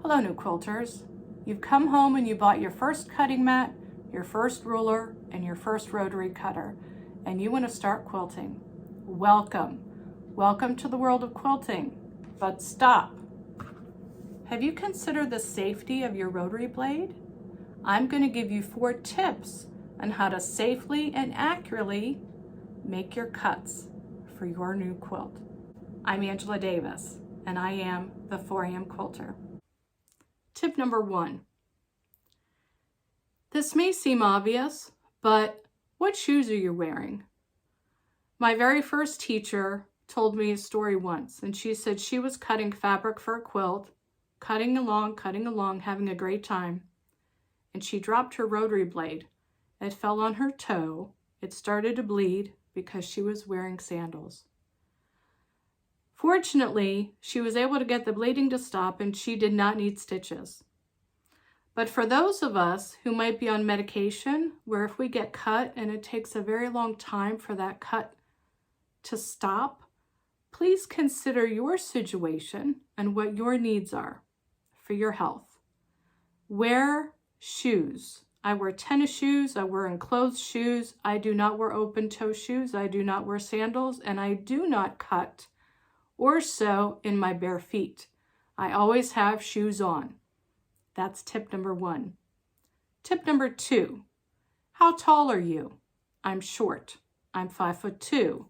Hello, new quilters. You've come home and you bought your first cutting mat, your first ruler, and your first rotary cutter, and you want to start quilting. Welcome. Welcome to the world of quilting. But stop. Have you considered the safety of your rotary blade? I'm going to give you 4 tips on how to safely and accurately make your cuts for your new quilt. I'm Angela Davis, and I am the 4am Quilter. Tip number 1. This may seem obvious, but what shoes are you wearing? My very first teacher told me a story once, and she said she was cutting fabric for a quilt, cutting along, having a great time, and she dropped her rotary blade. It fell on her toe. It started to bleed because she was wearing sandals. Fortunately, she was able to get the bleeding to stop and she did not need stitches. But for those of us who might be on medication, where if we get cut and it takes a very long time for that cut to stop, please consider your situation and what your needs are for your health. Wear shoes. I wear tennis shoes, I wear enclosed shoes, I do not wear open toe shoes, I do not wear sandals, and I do not cut or sew in my bare feet. I always have shoes on. That's tip number 1. Tip number 2, how tall are you? I'm short. I'm 5'2".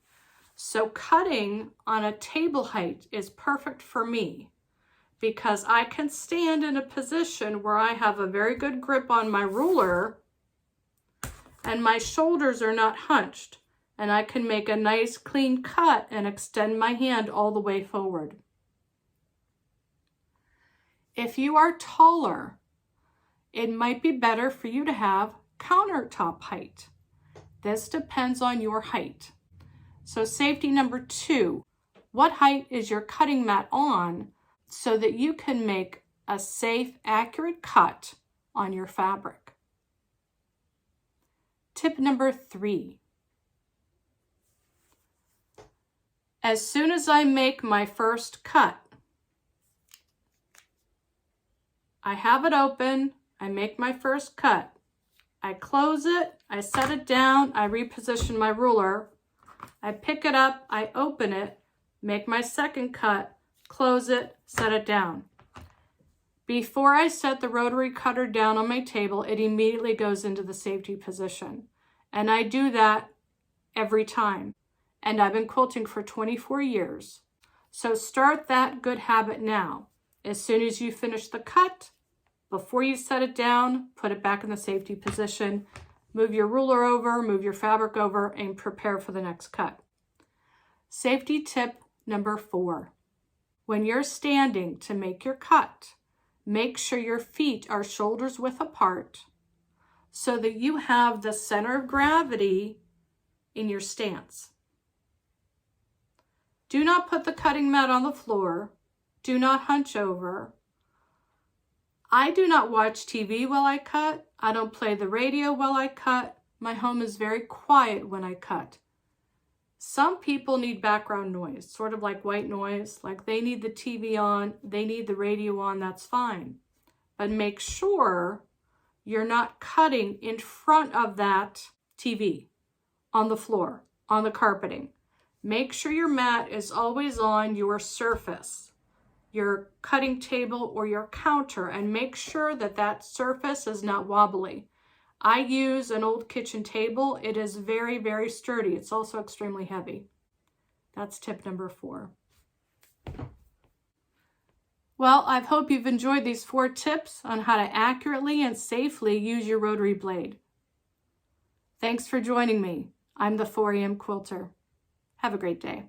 So cutting on a table height is perfect for me because I can stand in a position where I have a very good grip on my ruler and my shoulders are not hunched, and I can make a nice clean cut and extend my hand all the way forward. If you are taller, it might be better for you to have countertop height. This depends on your height. So safety number 2, what height is your cutting mat on so that you can make a safe, accurate cut on your fabric? Tip number 3. As soon as I make my first cut, I have it open, I make my first cut, I close it, I set it down, I reposition my ruler, I pick it up, I open it, make my second cut, close it, set it down. Before I set the rotary cutter down on my table, it immediately goes into the safety position. And I do that every time. And I've been quilting for 24 years. So start that good habit now. As soon as you finish the cut, before you set it down, put it back in the safety position, move your ruler over, move your fabric over, and prepare for the next cut. Safety tip number 4. When you're standing to make your cut, make sure your feet are shoulders width apart so that you have the center of gravity in your stance. Do not put the cutting mat on the floor. Do not hunch over. I do not watch TV while I cut. I don't play the radio while I cut. My home is very quiet when I cut. Some people need background noise, sort of like white noise, like they need the TV on, they need the radio on, that's fine. But make sure you're not cutting in front of that TV, on the floor, on the carpeting. Make sure your mat is always on your surface, your cutting table or your counter, and make sure that that surface is not wobbly. I use an old kitchen table. It is very, very sturdy. It's also extremely heavy. That's tip number 4. Well, I hope you've enjoyed these 4 tips on how to accurately and safely use your rotary blade. Thanks for joining me. I'm the 4am Quilter. Have a great day.